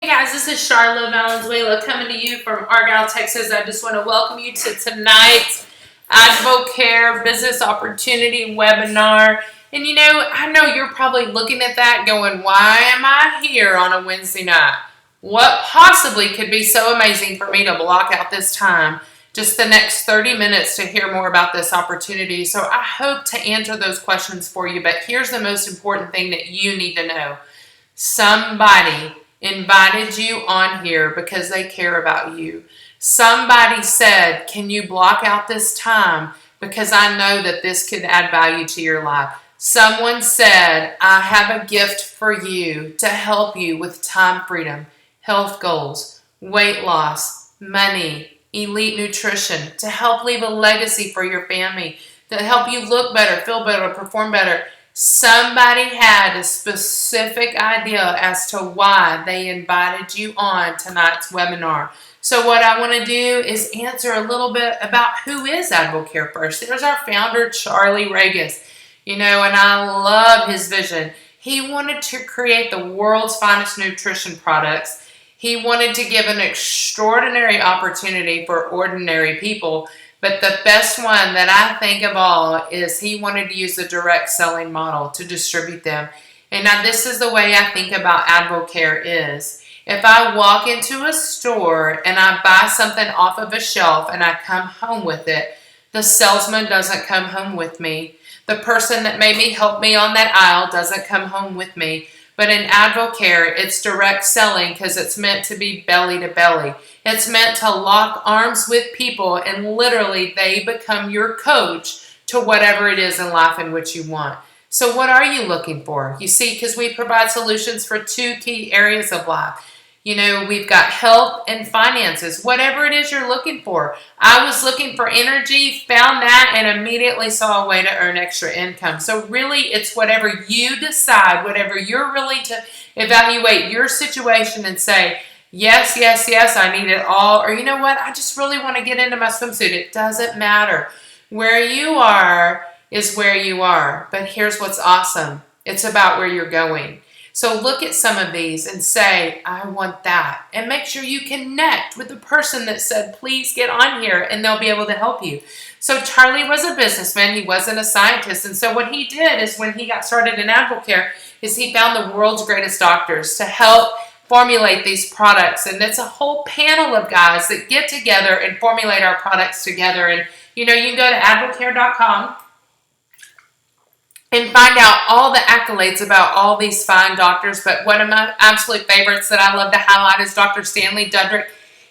Hey guys, this is Charla Valenzuela coming to you from Argyle, Texas. I just want to welcome you to tonight's AdvoCare Business Opportunity webinar. And I know you're probably looking at that going, why am I here on a Wednesday night? What possibly could be so amazing for me to block out this time, just the next 30 minutes to hear more about this opportunity? So I hope to answer those questions for you, but here's the most important thing that you need to know. Somebody invited you on here because they care about you. Somebody said, can you block out this time because I know that this could add value to your life. Someone said, I have a gift for you to help you with time freedom, health goals, weight loss, money, elite nutrition, to help leave a legacy for your family, to help you look better, feel better, perform better. Somebody had a specific idea as to why they invited you on tonight's webinar. So what I want to do is answer a little bit about who is AdvoCare first. There's our founder, Charlie Regis, and I love his vision. He wanted to create the world's finest nutrition products. He wanted to give an extraordinary opportunity for ordinary people. But the best one that I think of all is he wanted to use the direct selling model to distribute them. And now this is the way I think about AdvoCare is. If I walk into a store and I buy something off of a shelf and I come home with it, the salesman doesn't come home with me. The person that maybe helped me on that aisle doesn't come home with me. But in AdvoCare, it's direct selling because it's meant to be belly to belly. It's meant to lock arms with people and literally they become your coach to whatever it is in life in which you want. So what are you looking for? You see, because we provide solutions for two key areas of life. We've got health and finances, whatever it is you're looking for. I was looking for energy, found that, and immediately saw a way to earn extra income. So really, it's whatever you decide, whatever you're willing to evaluate your situation and say, yes, yes, yes, I need it all. Or you know what, I just really want to get into my swimsuit. It doesn't matter. Where you are is where you are. But here's what's awesome. It's about where you're going. So look at some of these and say, I want that. And make sure you connect with the person that said, please get on here, and they'll be able to help you. So Charlie was a businessman. He wasn't a scientist. And so what he did is when he got started in AdvoCare is he found the world's greatest doctors to help formulate these products. And it's a whole panel of guys that get together and formulate our products together. And, you can go to advocare.com and find out all the accolades about all these fine doctors. But one of my absolute favorites that I love to highlight is Dr. Stanley Dudrick.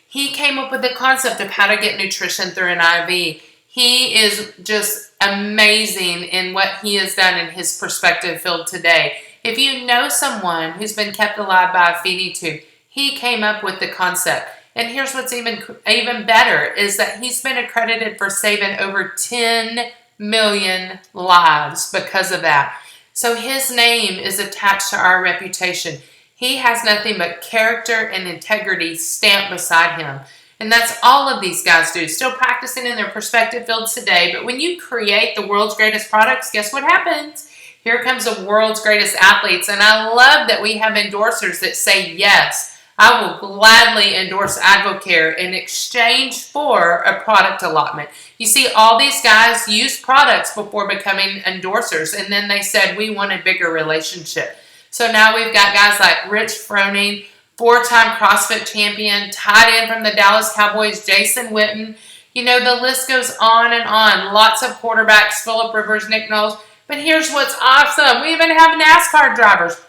He came up with the concept of how to get nutrition through an IV. He is just amazing in what he has done in his perspective field today. If you know someone who's been kept alive by a feeding tube, he came up with the concept. And here's what's even better is that he's been accredited for saving over 10 million lives because of that. So his name is attached to our reputation. He has nothing but character and integrity stamped beside him. And that's all of these guys do, still practicing in their perspective fields today. But when you create the world's greatest products, guess what happens? Here comes the world's greatest athletes. And I love that we have endorsers that say, yes, I will gladly endorse AdvoCare in exchange for a product allotment. You see, all these guys use products before becoming endorsers, and then they said, we want a bigger relationship. So now we've got guys like Rich Froning, 4-time CrossFit champion, tight end from the Dallas Cowboys, Jason Witten. The list goes on and on. Lots of quarterbacks, Phillip Rivers, Nick Knowles. But here's what's awesome. We even have NASCAR drivers.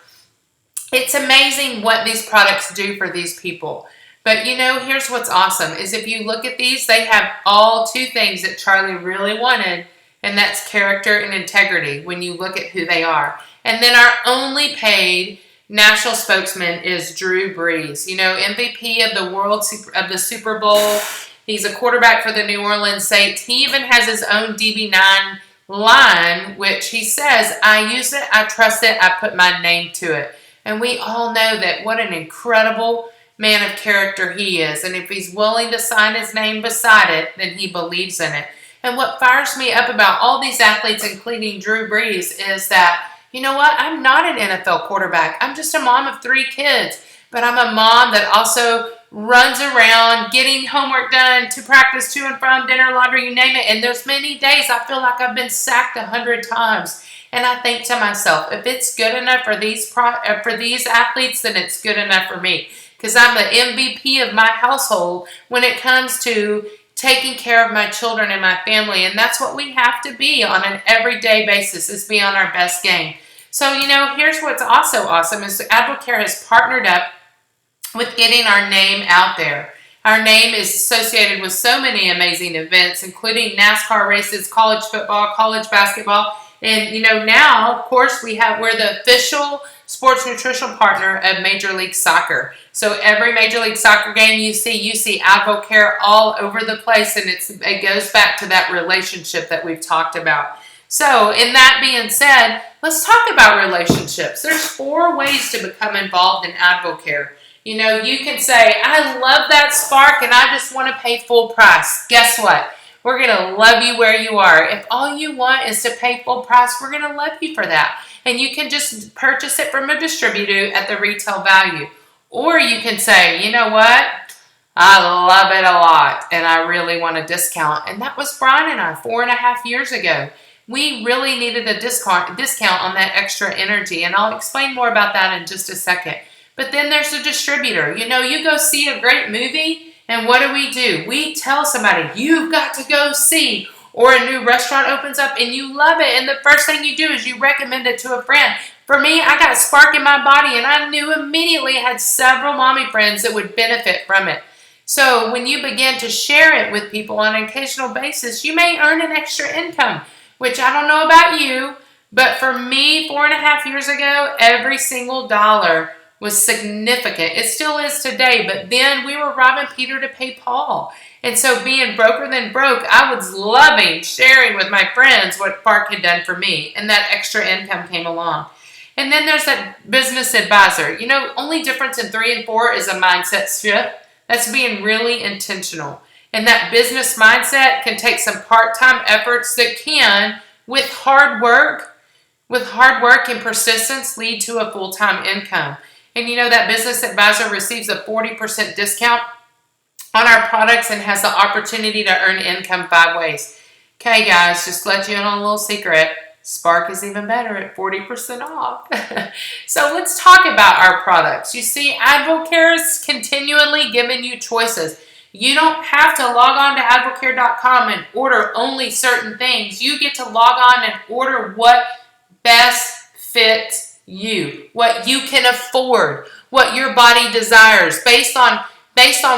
It's amazing what these products do for these people. But here's what's awesome is if you look at these, they have all two things that Charlie really wanted, and that's character and integrity when you look at who they are. And then our only paid national spokesman is Drew Brees, MVP of the of the Super Bowl. He's a quarterback for the New Orleans Saints. He even has his own DB9 line, which he says, I use it, I trust it, I put my name to it. And we all know that what an incredible man of character he is. And if he's willing to sign his name beside it, then he believes in it. And what fires me up about all these athletes, including Drew Brees, is that, I'm not an NFL quarterback. I'm just a mom of 3 kids. but I'm a mom that also runs around getting homework done, to practice, to and from, dinner, laundry, you name it. And there's many days I feel like I've been sacked 100 times. And I think to myself, if it's good enough for these athletes, then it's good enough for me. Because I'm the MVP of my household when it comes to taking care of my children and my family. And that's what we have to be on an everyday basis, is be on our best game. So, here's what's also awesome is AdvoCare has partnered up with getting our name out there. Our name is associated with so many amazing events, including NASCAR races, college football, college basketball. And, now, of course, we're the official sports nutrition partner of Major League Soccer. So every Major League Soccer game you see AdvoCare all over the place, and it goes back to that relationship that we've talked about. So, in that being said, let's talk about relationships. There's 4 ways to become involved in AdvoCare. You can say, I love that Spark and I just want to pay full price. Guess what? We're going to love you where you are. If all you want is to pay full price, we're going to love you for that. And you can just purchase it from a distributor at the retail value. Or you can say, you know what? I love it a lot and I really want a discount. And that was Brian and I 4.5 years ago. We really needed a discount on that extra energy. And I'll explain more about that in just a second. But then there's a distributor. You go see a great movie, and what do? We tell somebody, you've got to go see. Or a new restaurant opens up and you love it, and the first thing you do is you recommend it to a friend. For me, I got Spark in my body, and I knew immediately I had several mommy friends that would benefit from it. So when you begin to share it with people on an occasional basis, you may earn an extra income, which I don't know about you, but for me, 4.5 years ago, every single dollar was significant. It still is today, but then we were robbing Peter to pay Paul. And so being broker than broke, I was loving sharing with my friends what Spark had done for me, and that extra income came along. And then there's that business advisor. Only difference in 3 and 4 is a mindset shift. That's being really intentional. And that business mindset can take some part-time efforts that can, with hard work and persistence, lead to a full-time income. And that business advisor receives a 40% discount on our products and has the opportunity to earn income 5 ways. Okay, guys, just to let you in on a little secret, Spark is even better at 40% off. So let's talk about our products. You see, AdvoCare is continually giving you choices. You don't have to log on to advocare.com and order only certain things. You get to log on and order what best fits you, what you can afford, what your body desires, based on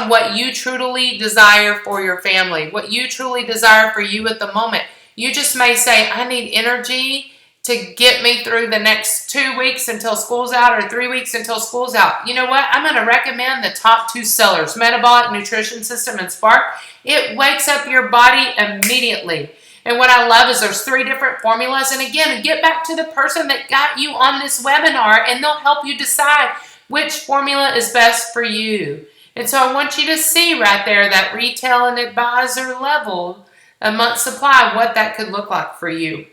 what you truly desire for your family, what you truly desire for you at the moment. You just may say, I need energy to get me through the next 2 weeks until school's out, or 3 weeks until school's out. You know what? I'm going to recommend the top 2 sellers, Metabolic Nutrition System and Spark. It wakes up your body immediately. And what I love is there's 3 different formulas. And again, get back to the person that got you on this webinar, and they'll help you decide which formula is best for you. And so I want you to see right there that retail and advisor level, a month supply, what that could look like for you.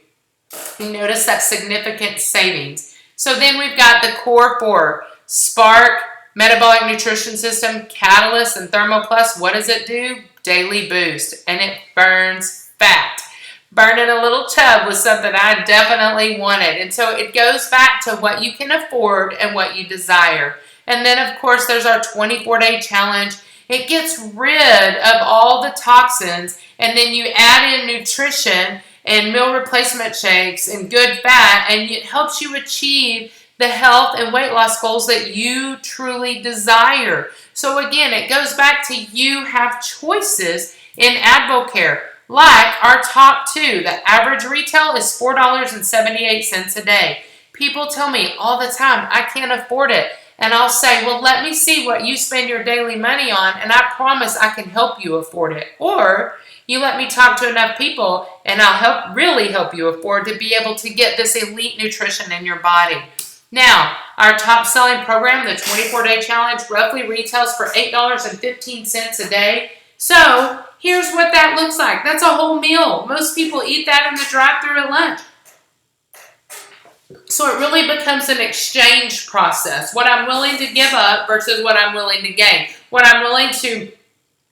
You notice that significant savings. So then we've got the core 4, Spark, Metabolic Nutrition System, Catalyst, and Thermo Plus. What does it do? Daily boost, and it burns fat. Burning a little tub was something I definitely wanted. And so it goes back to what you can afford and what you desire. And then, of course, there's our 24-day challenge. It gets rid of all the toxins, and then you add in nutrition and meal replacement shakes and good fat, and it helps you achieve the health and weight loss goals that you truly desire. So again, it goes back to you have choices in AdvoCare. Like our top 2, the average retail is $4.78 a day. People tell me all the time, I can't afford it. And I'll say, well, let me see what you spend your daily money on, and I promise I can help you afford it. Or you let me talk to enough people, and I'll really help you afford to be able to get this elite nutrition in your body. Now, our top selling program, the 24-day challenge, roughly retails for $8.15 a day. So here's what that looks like. That's a whole meal. Most people eat that in the drive-thru at lunch. So it really becomes an exchange process. What I'm willing to give up versus what I'm willing to gain. What I'm willing to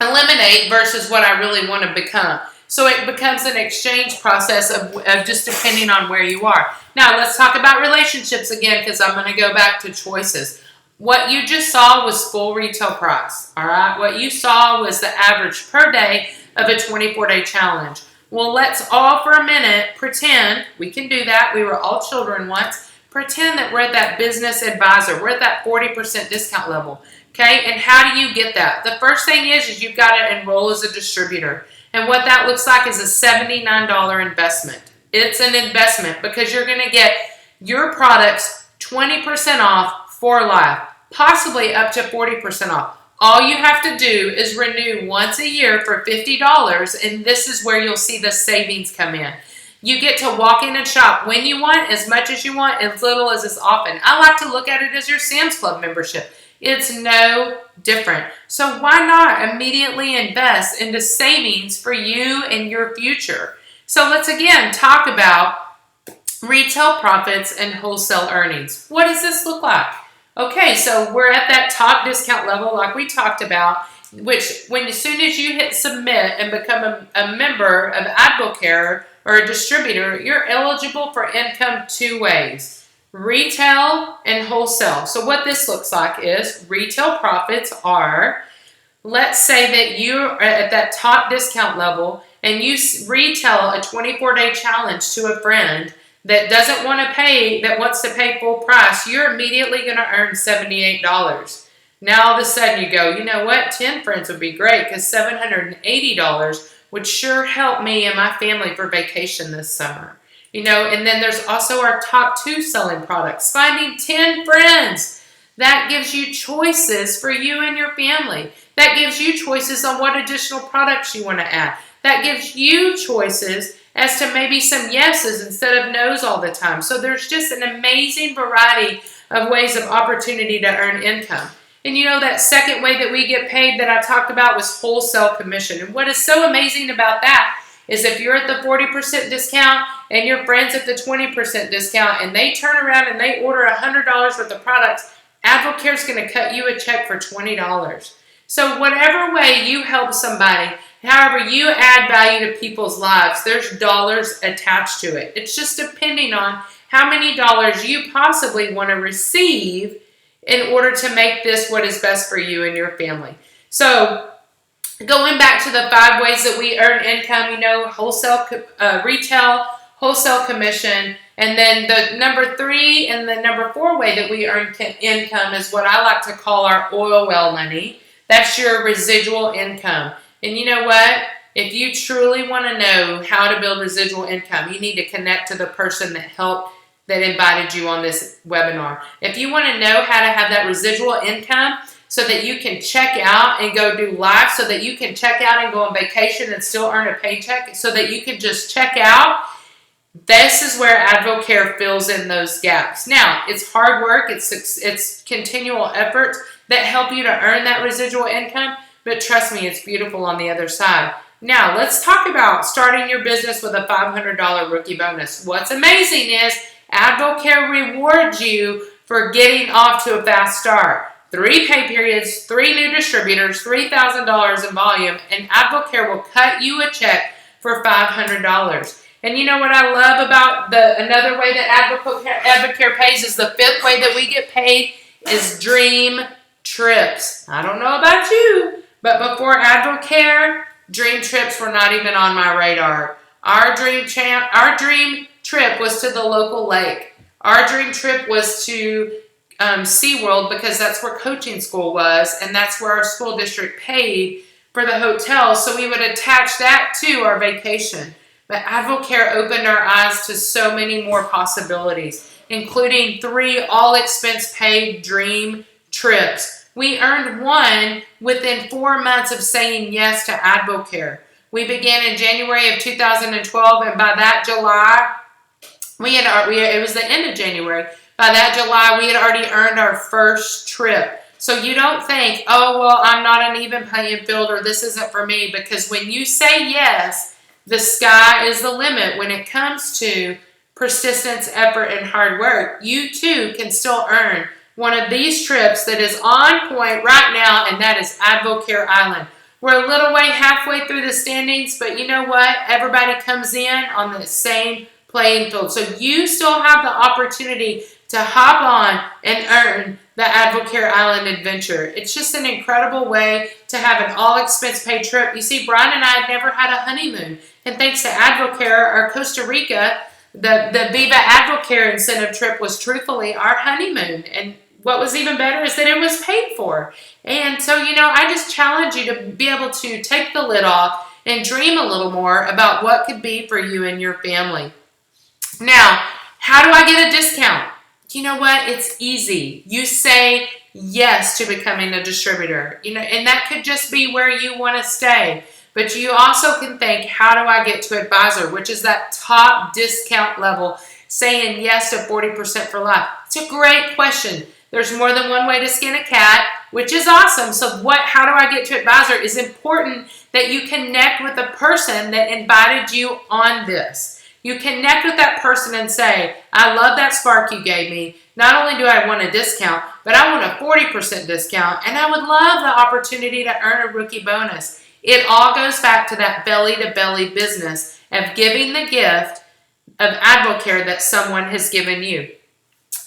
eliminate versus what I really want to become. So it becomes an exchange process of just depending on where you are. Now let's talk about relationships again, because I'm going to go back to choices. What you just saw was full retail price. All right. What you saw was the average per day of a 24-day challenge. Well, let's all for a minute pretend, we can do that. We were all children once. Pretend that we're at that business advisor. We're at that 40% discount level. Okay, and how do you get that? The first thing is you've got to enroll as a distributor. And what that looks like is a $79 investment. It's an investment because you're going to get your products 20% off for life, possibly up to 40% off. All you have to do is renew once a year for $50, and this is where you'll see the savings come in. You get to walk in and shop when you want, as much as you want, as little as often. I like to look at it as your Sam's Club membership. It's no different. So why not immediately invest into savings for you and your future? So let's again talk about retail profits and wholesale earnings. What does this look like? Okay, so we're at that top discount level like we talked about, which as soon as you hit submit and become a member of AdvoCare or a distributor, you're eligible for income two ways. Retail and wholesale. So what this looks like is retail profits are, let's say that you're at that top discount level and you retail a 24-day challenge to a friend that doesn't want to pay, that wants to pay full price, you're immediately going to earn $78. Now all of a sudden you go, you know what, 10 friends would be great because $780 would sure help me and my family for vacation this summer. You know, and then there's also our top 2 selling products. Finding 10 friends. That gives you choices for you and your family. That gives you choices on what additional products you want to add. That gives you choices as to maybe some yeses instead of no's all the time. So there's just an amazing variety of ways of opportunity to earn income. And you know, that second way that we get paid that I talked about was wholesale commission. And what is so amazing about that is if you're at the 40% discount and your friends at the 20% discount and they turn around and they order $100 worth of products, AdvoCare is going to cut you a check for $20. So whatever way you help somebody, however you add value to people's lives, there's dollars attached to it. It's just depending on how many dollars you possibly want to receive in order to make this what is best for you and your family. So going back to the 5 ways that we earn income, you know, wholesale, retail, wholesale commission, and then the number 3 and the number 4 way that we earn income is what I like to call our oil well money. That's your residual income. And you know what? If you truly want to know how to build residual income, you need to connect to the person that invited you on this webinar. If you want to know how to have that residual income, so that you can check out and go do live, so that you can check out and go on vacation and still earn a paycheck, so that you can just check out. This is where AdvoCare fills in those gaps. Now, it's hard work. It's continual effort that help you to earn that residual income, but trust me, it's beautiful on the other side. Now, let's talk about starting your business with a $500 rookie bonus. What's amazing is AdvoCare rewards you for getting off to a fast start. 3 pay periods, 3 new distributors, $3,000 in volume, and AdvoCare will cut you a check for $500. And you know what I love about another way that AdvoCare pays is the 5th way that we get paid is dream trips. I don't know about you, but before AdvoCare, dream trips were not even on my radar. Our dream trip was to the local lake. Our dream trip was to SeaWorld because that's where coaching school was, and that's where our school district paid for the hotel, so we would attach that to our vacation. But AdvoCare opened our eyes to so many more possibilities, including 3 all-expense-paid dream trips. We earned 1 within 4 months of saying yes to AdvoCare. We began in January of 2012, and by that July, it was the end of January. By that July, we had already earned our first trip. So you don't think, oh, well, I'm not an even playing field or this isn't for me, because when you say yes, the sky is the limit when it comes to persistence, effort, and hard work, you too can still earn one of these trips that is on point right now, and that is Advocare Island. We're a little way halfway through the standings, but you know what? Everybody comes in on the same playing field. So you still have the opportunity to hop on and earn the Advocare Island adventure. It's just an incredible way to have an all-expense-paid trip. You see, Brian and I had never had a honeymoon, and thanks to Advocare, our Costa Rica, the Viva Advocare incentive trip was truthfully our honeymoon. And what was even better is that it was paid for. And so, I just challenge you to be able to take the lid off and dream a little more about what could be for you and your family. Now, how do I get a discount? You know what? It's easy. You say yes to becoming a distributor, and that could just be where you want to stay. But you also can think, how do I get to advisor, which is that top discount level, saying yes to 40% for life? It's a great question. There's more than one way to skin a cat, which is awesome. So how do I get to advisor is important that you connect with the person that invited you on this. You connect with that person and say, I love that spark you gave me. Not only do I want a discount, but I want a 40% discount, and I would love the opportunity to earn a rookie bonus. It all goes back to that belly-to-belly business of giving the gift of Advocare that someone has given you.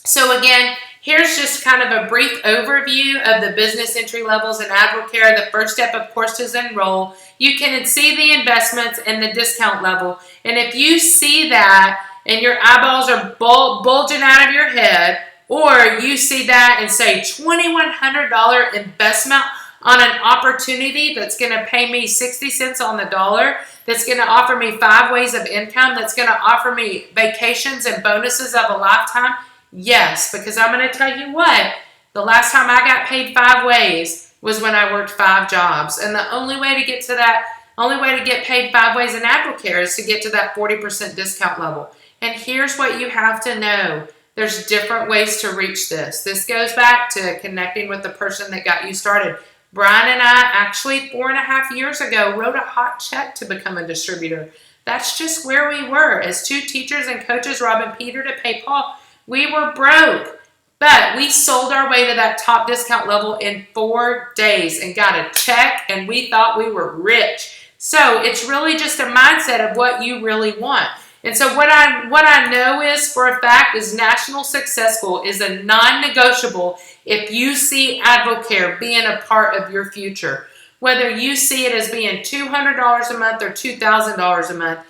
So again, here's just kind of a brief overview of the business entry levels in Advocare. The first step, of course, is enroll. You can see the investments and the discount level. And if you see that and your eyeballs are bulging out of your head, or you see that and say $2,100 investment on an opportunity that's going to pay me 60 cents on the dollar, that's going to offer me 5 ways of income, that's going to offer me vacations and bonuses of a lifetime, yes, because I'm going to tell you what, the last time I got paid 5 ways was when I worked 5 jobs. And the only way to get to that, only way to get paid 5 ways in Advocare is to get to that 40% discount level. And here's what you have to know. There's different ways to reach this. This goes back to connecting with the person that got you started. Brian and I actually 4.5 years ago wrote a hot check to become a distributor. That's just where we were. As 2 teachers and coaches, Rob and Peter, to pay Paul, we were broke. But we sold our way to that top discount level in 4 days and got a check, and we thought we were rich. So it's really just a mindset of what you really want. And so what I know is for a fact is National Successful is a non-negotiable if you see Advocare being a part of your future. Whether you see it as being $200 a month or $2,000 a month,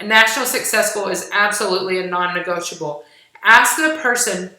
National Successful is absolutely a non-negotiable. Ask the person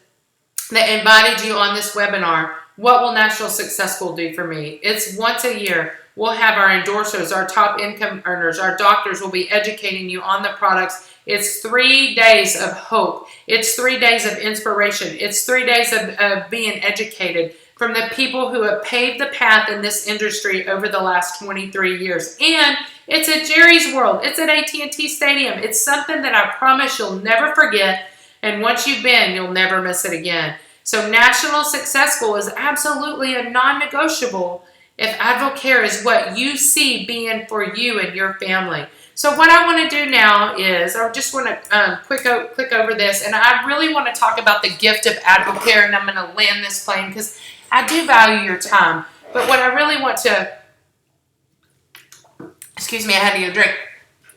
that invited you on this webinar, what will National Successful do for me? It's once a year. We'll have our endorsers, our top income earners, our doctors will be educating you on the products. It's 3 days of hope. It's 3 days of inspiration. It's 3 days of being educated from the people who have paved the path in this industry over the last 23 years. And it's at Jerry's World. It's at AT&T Stadium. It's something that I promise you'll never forget. And once you've been, you'll never miss it again. So National Successful is absolutely a non-negotiable if Advocare is what you see being for you and your family. So what I want to do now is, I just want to click over this, and I really want to talk about the gift of Advocare, and I'm going to land this plane because I do value your time. But what I really want to, excuse me, I had to get a drink.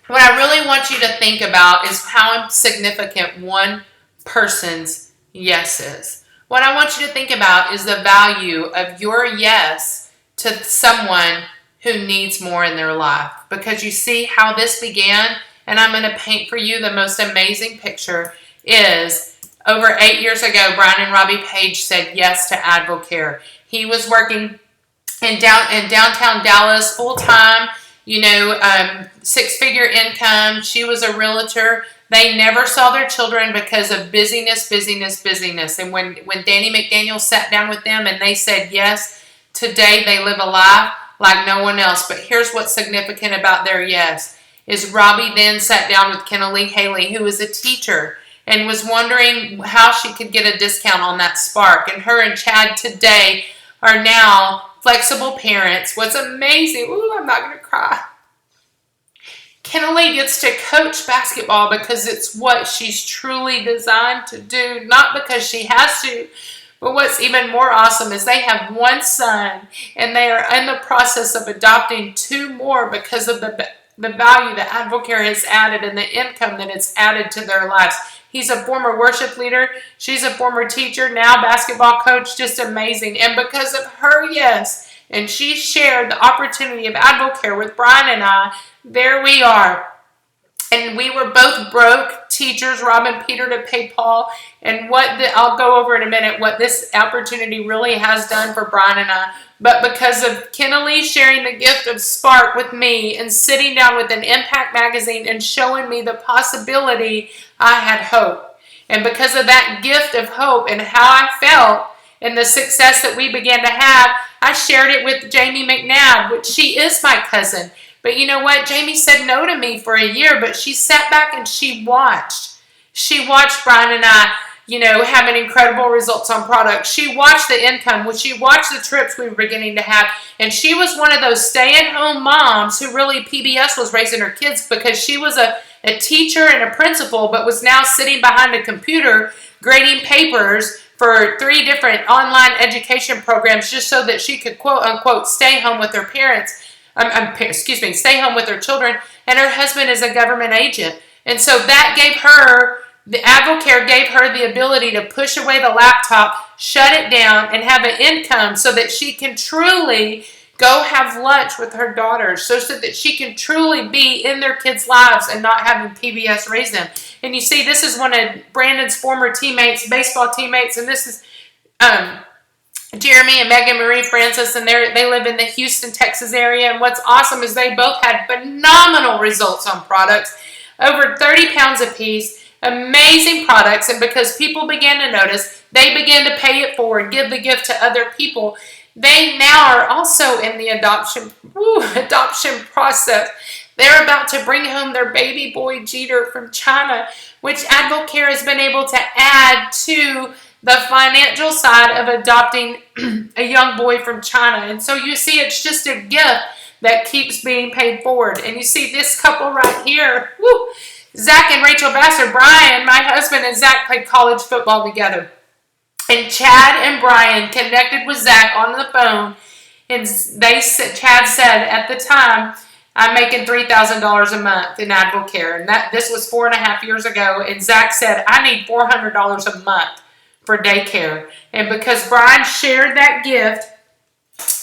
What I really want you to think about is how significant one person's yes is. What I want you to think about is the value of your yes to someone who needs more in their life. Because you see how this began, and I'm going to paint for you the most amazing picture, is over 8 years ago, Brian and Robbie Page said yes to Advocare. He was working in downtown Dallas full-time, 6-figure income. She was a realtor. They never saw their children because of busyness. And when Danny McDaniel sat down with them and they said yes, today they live a life like no one else. But here's what's significant about their yes, is Robbie then sat down with Kennelie Haley, who is a teacher, and was wondering how she could get a discount on that Spark. And her and Chad today are now flexible parents. What's amazing, I'm not going to cry. Kinley gets to coach basketball because it's what she's truly designed to do, not because she has to. But what's even more awesome is they have one son, and they are in the process of adopting two more because of the value that Advocare has added and the income that it's added to their lives. He's a former worship leader. She's a former teacher, now basketball coach. Just amazing. And because of her yes, and she shared the opportunity of Advocare with Brian and I, there we are. And we were both broke teachers, robbing Peter to pay Paul. And I'll go over in a minute what this opportunity really has done for Brian and I. But because of Kinley sharing the gift of Spark with me and sitting down with an Impact magazine and showing me the possibility, I had hope. And because of that gift of hope and how I felt and the success that we began to have, I shared it with Jamie McNabb, which she is my cousin. But you know what? Jamie said no to me for a year, but she sat back and she watched. She watched Brian and I, having incredible results on products. She watched the income. She watched the trips we were beginning to have. And she was one of those stay-at-home moms who really PBS was raising her kids because she was a teacher and a principal, but was now sitting behind a computer grading papers for 3 different online education programs just so that she could, quote unquote, stay home with her parents. Stay home with her children, and her husband is a government agent. And so that gave her, the Advocare gave her the ability to push away the laptop, shut it down, and have an income so that she can truly go have lunch with her daughters, so that she can truly be in their kids' lives and not having PBS raise them. And you see, this is one of Brandon's former teammates, baseball teammates, and this is Jeremy and Megan Marie Francis, and they live in the Houston, Texas area. And what's awesome is they both had phenomenal results on products, over 30 pounds a piece, amazing products. And because people began to notice, they began to pay it forward, give the gift to other people. They now are also in the adoption process. They're about to bring home their baby boy Jeter from China, which Advocare has been able to add to the financial side of adopting a young boy from China. And so you see, it's just a gift that keeps being paid forward. And you see this couple right here, Zach and Rachel Vassar. Brian, my husband, and Zach played college football together. And Chad and Brian connected with Zach on the phone. And Chad said, at the time, I'm making $3,000 a month in Advocare. And this was 4.5 years ago. And Zach said, I need $400 a month for daycare. And because Brian shared that gift,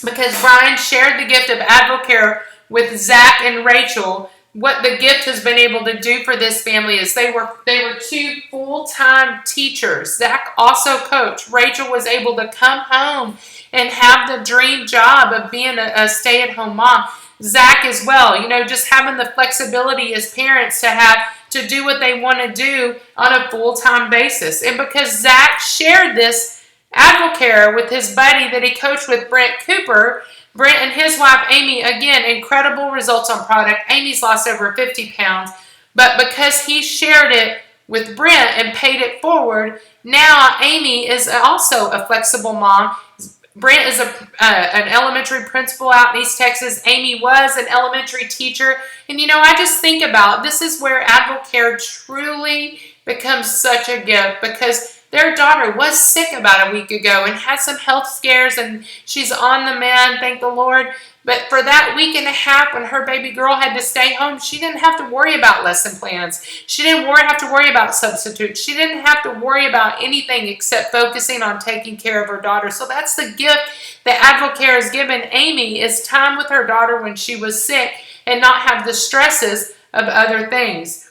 because Brian shared the gift of Advocare with Zach and Rachel, what the gift has been able to do for this family is they were 2 full-time teachers. Zach also coached. Rachel was able to come home and have the dream job of being a stay-at-home mom. Zach as well, just having the flexibility as parents to do what they want to do on a full-time basis. And because Zach shared this Advocare with his buddy that he coached with, Brent Cooper, Brent and his wife, Amy, again, incredible results on product. Amy's lost over 50 pounds. But because he shared it with Brent and paid it forward, now Amy is also a flexible mom. Brent is an elementary principal out in East Texas. Amy was an elementary teacher. And I just think about, this is where Advocare truly becomes such a gift, because their daughter was sick about a week ago and had some health scares, and she's on the mend, thank the Lord. But for that week and a half when her baby girl had to stay home, she didn't have to worry about lesson plans. She didn't have to worry about substitutes. She didn't have to worry about anything except focusing on taking care of her daughter. So that's the gift that Advocare has given Amy, is time with her daughter when she was sick and not have the stresses of other things.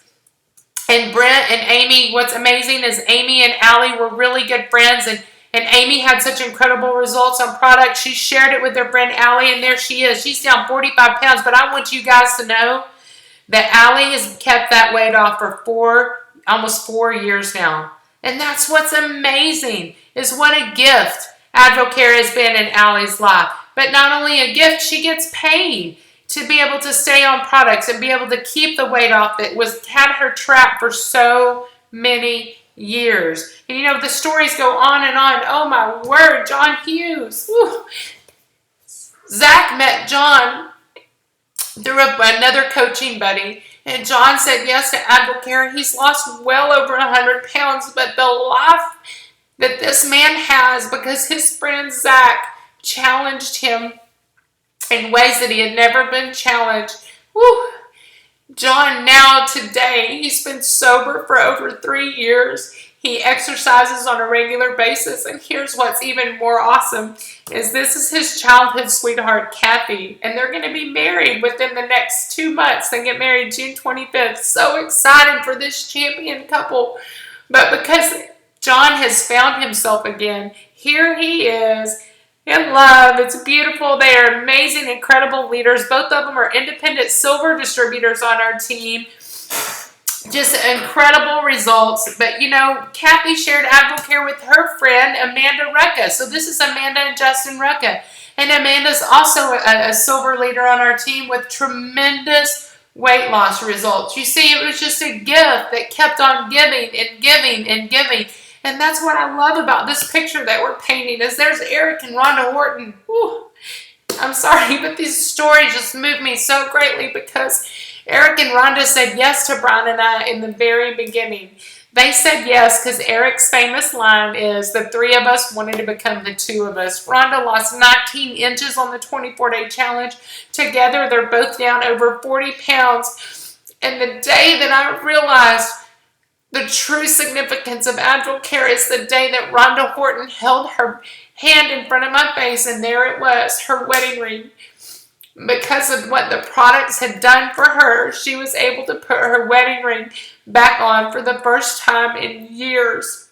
And Brent and Amy, what's amazing is Amy and Allie were really good friends, and Amy had such incredible results on products. She shared it with her friend Allie, and there she is. She's down 45 pounds, but I want you guys to know that Allie has kept that weight off for almost 4 years now. And that's what's amazing, is what a gift Advocare has been in Allie's life. But not only a gift, she gets paid to be able to stay on products and be able to keep the weight off that had her trapped for so many years. And the stories go on and on. Oh my word, John Hughes. Whew. Zach met John through another coaching buddy, And John said yes to Advocare. He's lost well over 100 pounds, but the life that this man has, because his friend Zach challenged him in ways that he had never been challenged. Whew. John now today, he's been sober for over 3 years. He exercises on a regular basis, and here's what's even more awesome is this is his childhood sweetheart, Kathy, and they're going to be married within the next 2 months. They get married June 25th. So excited for this champion couple. But because John has found himself again, here he is in love. It's beautiful. They are amazing, incredible leaders. Both of them are independent silver distributors on our team. Just incredible results. But, you know, Kathy shared Advocare with her friend, Amanda Rucka. So this is Amanda and Justin Rucka. And Amanda's also a silver leader on our team with tremendous weight loss results. You see, it was just a gift that kept on giving and giving and giving. And that's what I love about this picture that we're painting is there's Eric and Rhonda Horton. Whew. I'm sorry, but these stories just move me so greatly because Eric and Rhonda said yes to Brian and I in the very beginning. They said yes because Eric's famous line is the 3 of us wanted to become the 2 of us. Rhonda lost 19 inches on the 24-day challenge. Together, they're both down over 40 pounds. And the day that I realized the true significance of Advocare is the day that Rhonda Horton held her hand in front of my face, and there it was, her wedding ring. Because of what the products had done for her, she was able to put her wedding ring back on for the first time in years.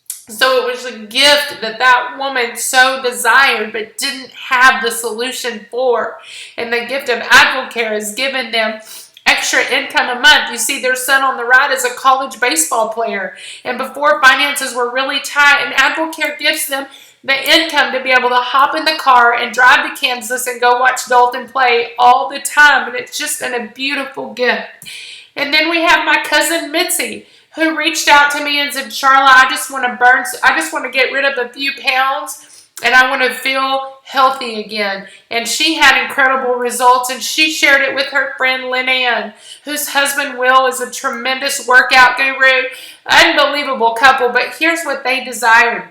So it was a gift that that woman so desired but didn't have the solution for. And the gift of Advocare has given them extra income a month. You see, their son on the right is a college baseball player. And before finances were really tight, and Advocare gives them the income to be able to hop in the car and drive to Kansas and go watch Dalton play all the time. And it's just a beautiful gift. And then we have my cousin Mitzi, who reached out to me and said, Charla, I just want to get rid of a few pounds and I want to feel healthy again. And she had incredible results, and she shared it with her friend Lynn Ann, whose husband Will is a tremendous workout guru. Unbelievable couple, but here's what they desired.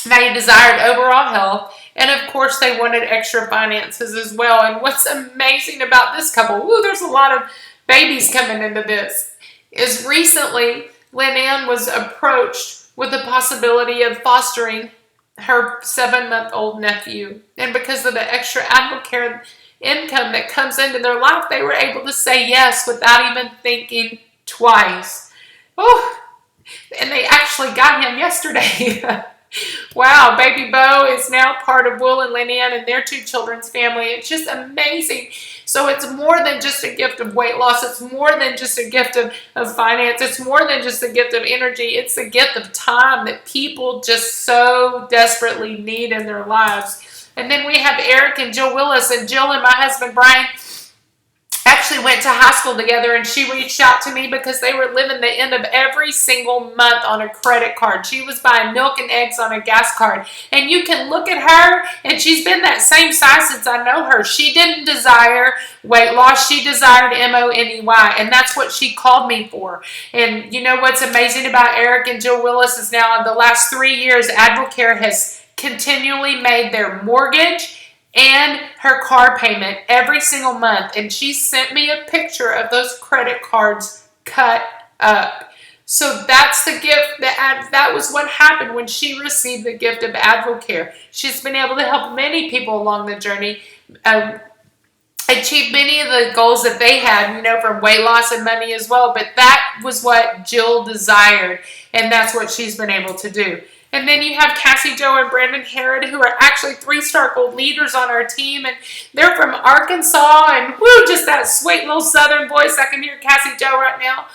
They desired overall health, and of course they wanted extra finances as well. And what's amazing about this couple, there's a lot of babies coming into this, is recently Lynn Ann was approached with the possibility of fostering her 7-month-old nephew. And because of the extra Advocare income that comes into their life, they were able to say yes without even thinking twice. Oh, and they actually got him yesterday. Wow, baby Bo is now part of Will and Lynn Ann and their 2 children's family. It's just amazing. So it's more than just a gift of weight loss. It's more than just a gift of finance. It's more than just a gift of energy. It's a gift of time that people just so desperately need in their lives. And then we have Eric and Jill Willis. And Jill and my husband Brian actually went to high school together, and she reached out to me because they were living the end of every single month on a credit card. She was buying milk and eggs on a gas card. And you can look at her, and she's been that same size since I know her. She didn't desire weight loss. She desired MONEY, and that's what she called me for. And you know what's amazing about Eric and Jill Willis is now in the last 3 years, Advocare has continually made their mortgage and her car payment every single month. And she sent me a picture of those credit cards cut up. So that's the gift that was what happened when she received the gift of Advocare. She's been able to help many people along the journey achieve many of the goals that they had, from weight loss and money as well. But that was what Jill desired, and that's what she's been able to do. And then you have Cassie Jo and Brandon Herod, who are actually 3-star gold leaders on our team. And they're from Arkansas. And just that sweet little southern voice. I can hear Cassie Jo right now.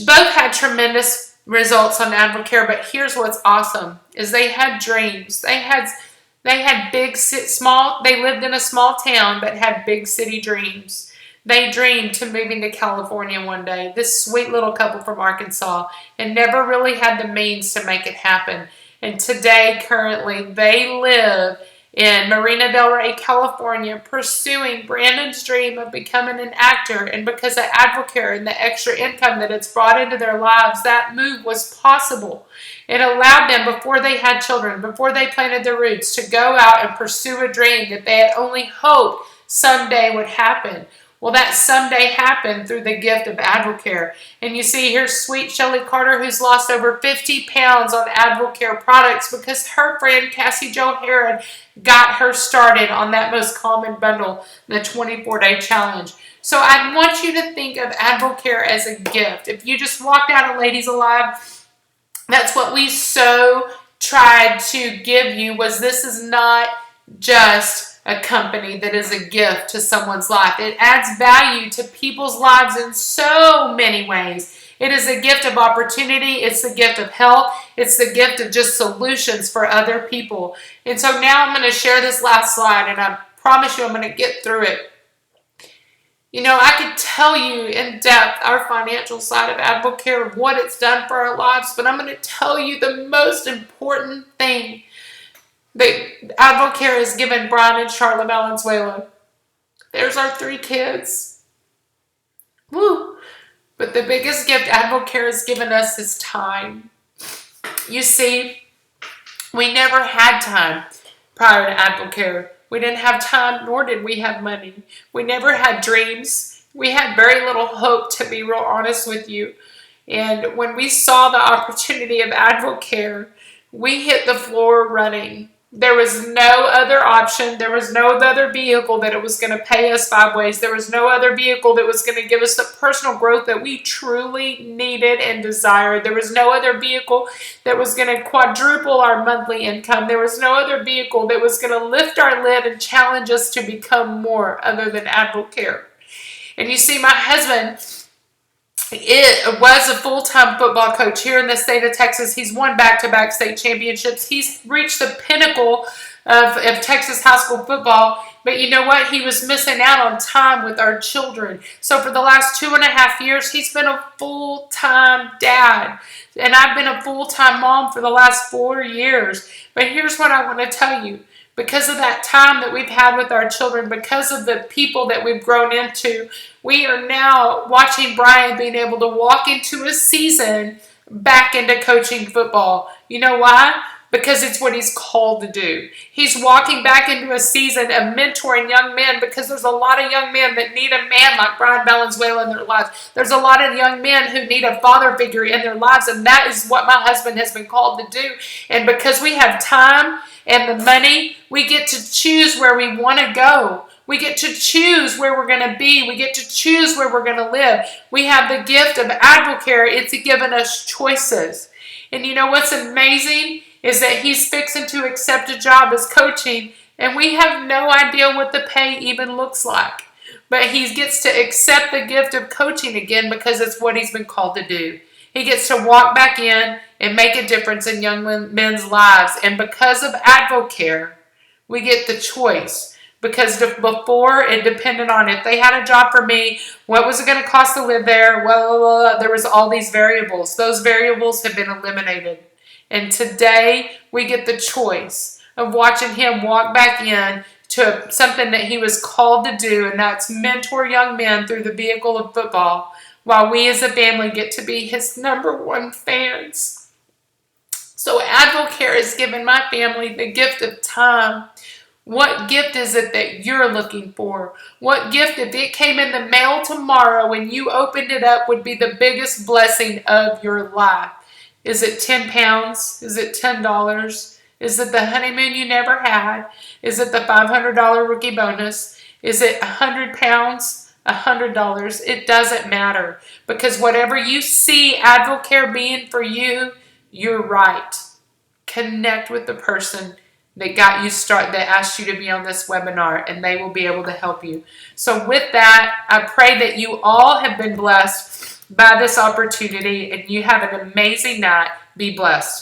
Both had tremendous results on Advocare. But here's what's awesome, is they had dreams. They had they lived in a small town, but had big city dreams. They dreamed to moving to California one day, this sweet little couple from Arkansas, and never really had the means to make it happen. And today, currently, they live in Marina Del Rey, California, pursuing Brandon's dream of becoming an actor. And because of Advocare and the extra income that it's brought into their lives, that move was possible. It allowed them, before they had children, before they planted their roots, to go out and pursue a dream that they had only hoped someday would happen. Well, that someday happened through the gift of Advocare. And you see here's sweet Shelley Carter, who's lost over 50 pounds on Advocare products because her friend Cassie Jo Herod got her started on that most common bundle, the 24-day challenge. So I want you to think of Advocare as a gift. If you just walked out of Ladies Alive, that's what we so tried to give you, was this is not just a company that is a gift to someone's life. It adds value to people's lives in so many ways. It is a gift of opportunity. It's the gift of health. It's the gift of just solutions for other people. And so now I'm going to share this last slide, and I promise you I'm going to get through it. You know, I could tell you in depth our financial side of Advocare, what it's done for our lives, but I'm going to tell you the most important thing that Advocare has given Brian and Charla Valenzuela. There's our 3 kids. Woo! But the biggest gift Advocare has given us is time. You see, we never had time prior to Advocare. We didn't have time, nor did we have money. We never had dreams. We had very little hope, to be real honest with you. And when we saw the opportunity of Advocare, we hit the floor running. There was no other option. There was no other vehicle that it was going to pay us 5 ways. There was no other vehicle that was going to give us the personal growth that we truly needed and desired. There was no other vehicle that was going to quadruple our monthly income. There was no other vehicle that was going to lift our lid and challenge us to become more other than Advocare. And you see, my husband, it was a full-time football coach here in the state of Texas. He's won back-to-back state championships. He's reached the pinnacle of Texas high school football. But you know what? He was missing out on time with our children. So for the last 2.5 years, he's been a full-time dad. And I've been a full-time mom for the last 4 years. But here's what I want to tell you. Because of that time that we've had with our children, because of the people that we've grown into, we are now watching Brian being able to walk into a season back into coaching football. You know why? Because it's what he's called to do. He's walking back into a season of mentoring young men, because there's a lot of young men that need a man like Brian Valenzuela in their lives. There's a lot of young men who need a father figure in their lives, and that is what my husband has been called to do. And because we have time and the money, we get to choose where we want to go. We get to choose where we're going to be. We get to choose where we're going to live. We have the gift of Advocare. It's given us choices. And you know what's amazing is that he's fixing to accept a job as coaching, and we have no idea what the pay even looks like. But he gets to accept the gift of coaching again because it's what he's been called to do. He gets to walk back in and make a difference in young men's lives. And because of Advocare, we get the choice. Because before, it depended on if they had a job for me, what was it going to cost to live there? Well, there was all these variables. Those variables have been eliminated. And today, we get the choice of watching him walk back in to something that he was called to do, and that's mentor young men through the vehicle of football, while we as a family get to be his #1 fans. So Advocare has given my family the gift of time. What gift is it that you're looking for? What gift, if it came in the mail tomorrow and you opened it up, would be the biggest blessing of your life? Is it 10 pounds? Is it $10? Is it the honeymoon you never had? Is it the $500 rookie bonus? Is it 100 pounds? $100? It doesn't matter, because whatever you see Advocare being for you, you're right. Connect with the person that got you started, that asked you to be on this webinar, and they will be able to help you. So with that, I pray that you all have been blessed by this opportunity, and you have an amazing night. Be blessed.